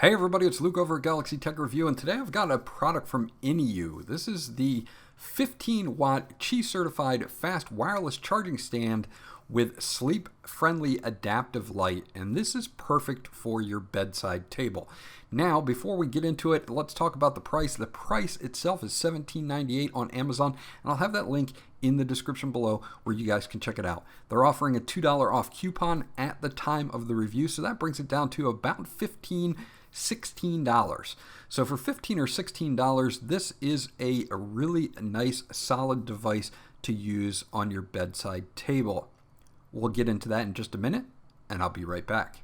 Hey everybody, it's Luke over at Galaxy Tech Review, and today I've got a product from INIU. This is the 15-watt Qi certified fast wireless charging stand with sleep-friendly adaptive light, and this is perfect for your bedside table. Now, before we get into it, let's talk about the price. The price itself is $17.98 on Amazon, and I'll have that link in the description below where you guys can check it out. They're offering a $2 off coupon at the time of the review, so that brings it down to about $16. So for $15 or $16, this is a really nice, solid device to use on your bedside table. We'll get into that in just a minute, and I'll be right back.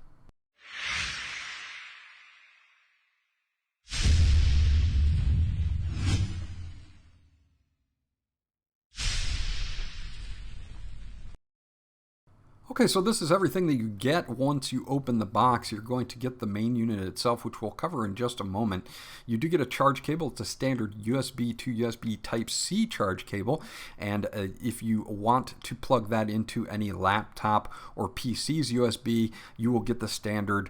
Okay, so this is everything that you get once you open the box. You're going to get the main unit itself, which we'll cover in just a moment. You do get a charge cable. It's a standard USB to USB Type-C charge cable, and if you want to plug that into any laptop or PC's USB, you will get the standard,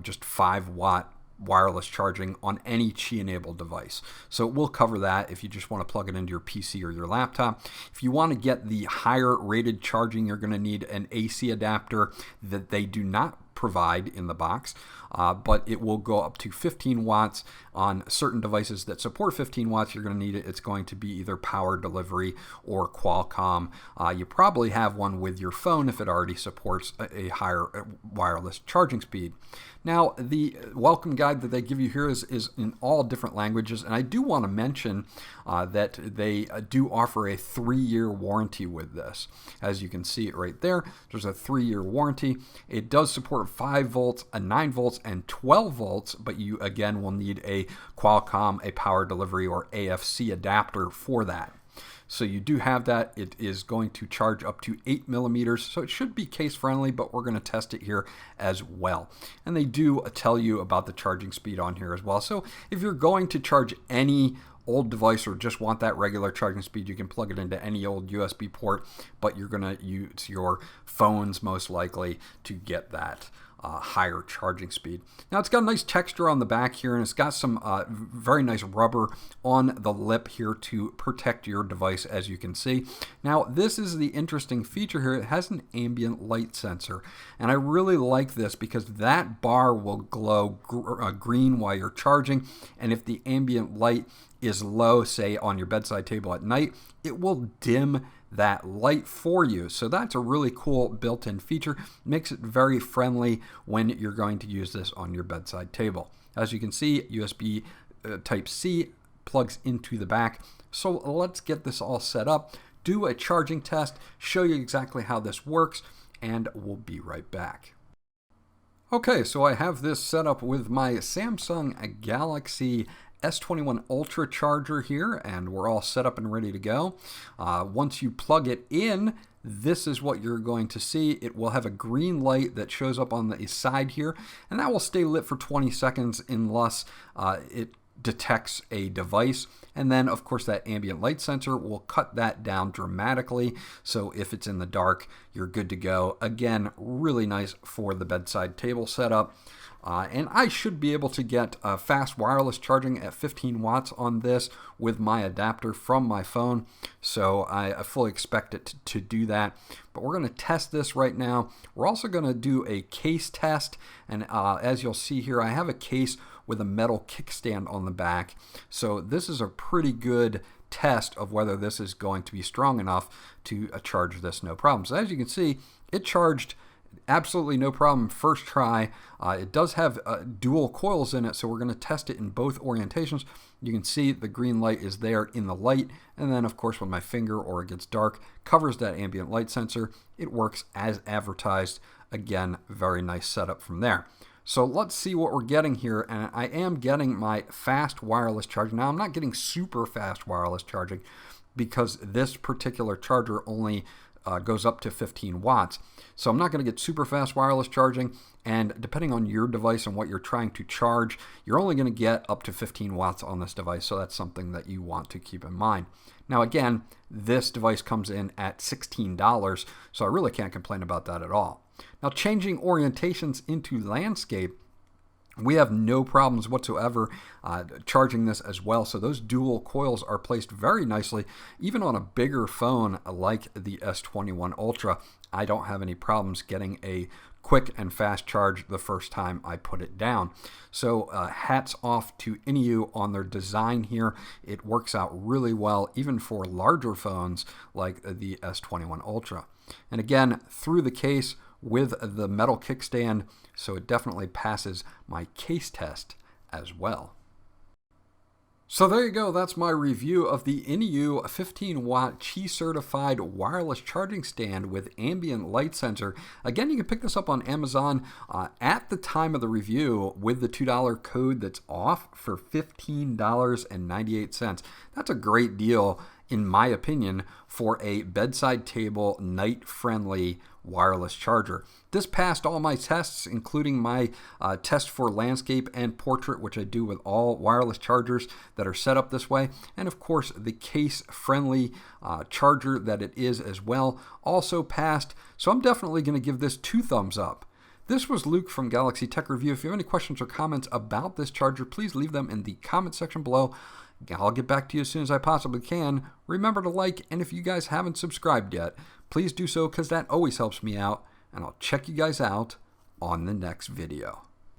just 5-watt wireless charging on any Qi-enabled device. So we'll cover that if you just want to plug it into your PC or your laptop. If you want to get the higher rated charging, you're going to need an AC adapter that they do not provide in the box, but it will go up to 15 watts on certain devices that support 15 watts. You're going to need it. It's going to be either power delivery or Qualcomm. You probably have one with your phone if it already supports a higher wireless charging speed. Now, the welcome guide that they give you here is in all different languages, and I do want to mention that they do offer a 3-year warranty with this. As you can see it right there, there's a 3-year warranty. It does support 5 volts, a 9 volts, and 12 volts, but you again will need a Qualcomm, a power delivery, or AFC adapter for that. So you do have that. It is going to charge up to 8 millimeters, so it should be case friendly, but we're going to test it here as well. And they do tell you about the charging speed on here as well. So if you're going to charge any old device or just want that regular charging speed, you can plug it into any old USB port, but you're going to use your phones most likely to get that higher charging speed. Now it's got a nice texture on the back here, and it's got some very nice rubber on the lip here to protect your device, as you can see. Now this is the interesting feature here. It has an ambient light sensor, and I really like this because that bar will glow green while you're charging, and if the ambient light is low, say on your bedside table at night, it will dim that light for you. So that's a really cool built-in feature. Makes it very friendly when you're going to use this on your bedside table. As you can see, USB Type-C plugs into the back. So let's get this all set up, do a charging test, show you exactly how this works, and we'll be right back. Okay, so I have this set up with my Samsung Galaxy S21 Ultra charger here, and we're all set up and ready to go. Once you plug it in, this is what you're going to see. It will have a green light that shows up on the side here, and that will stay lit for 20 seconds unless it detects a device. And then of course that ambient light sensor will cut that down dramatically, so if it's in the dark, you're good to go. Again, really nice for the bedside table setup. And I should be able to get fast wireless charging at 15 watts on this with my adapter from my phone. So I fully expect it to do that. But we're going to test this right now. We're also going to do a case test. And as you'll see here, I have a case with a metal kickstand on the back. So this is a pretty good test of whether this is going to be strong enough to charge this no problem. So as you can see, it charged absolutely no problem first try. It does have dual coils in it, so we're going to test it in both orientations. You can see the green light is there in the light, and then of course when my finger or it gets dark, covers that ambient light sensor. It works as advertised. Again, very nice setup from there. So let's see what we're getting here, and I am getting my fast wireless charging. Now I'm not getting super fast wireless charging because this particular charger only goes up to 15 watts. So I'm not going to get super fast wireless charging, and depending on your device and what you're trying to charge, you're only going to get up to 15 watts on this device, so that's something that you want to keep in mind. Now again, this device comes in at $16, so I really can't complain about that at all. Now changing orientations into landscape, We have no problems whatsoever charging this as well. So those dual coils are placed very nicely. Even on a bigger phone like the S21 Ultra, I don't have any problems getting a quick and fast charge the first time I put it down. So hats off to INIU on their design here. It works out really well, even for larger phones like the S21 Ultra. And again, through the case with the metal kickstand, so it definitely passes my case test as well. So there you go, that's my review of the INIU 15-watt Qi certified wireless charging stand with ambient light sensor. Again, you can pick this up on Amazon at the time of the review with the $2 code that's off for $15.98. That's a great deal, in my opinion, for a bedside table, night-friendly wireless charger. This passed all my tests, including my test for landscape and portrait, which I do with all wireless chargers that are set up this way. And of course, the case-friendly charger that it is as well also passed. So I'm definitely going to give this 2 thumbs up. This was Luke from Galaxy Tech Review. If you have any questions or comments about this charger, please leave them in the comment section below. I'll get back to you as soon as I possibly can. Remember to like, and if you guys haven't subscribed yet, please do so because that always helps me out. And I'll check you guys out on the next video.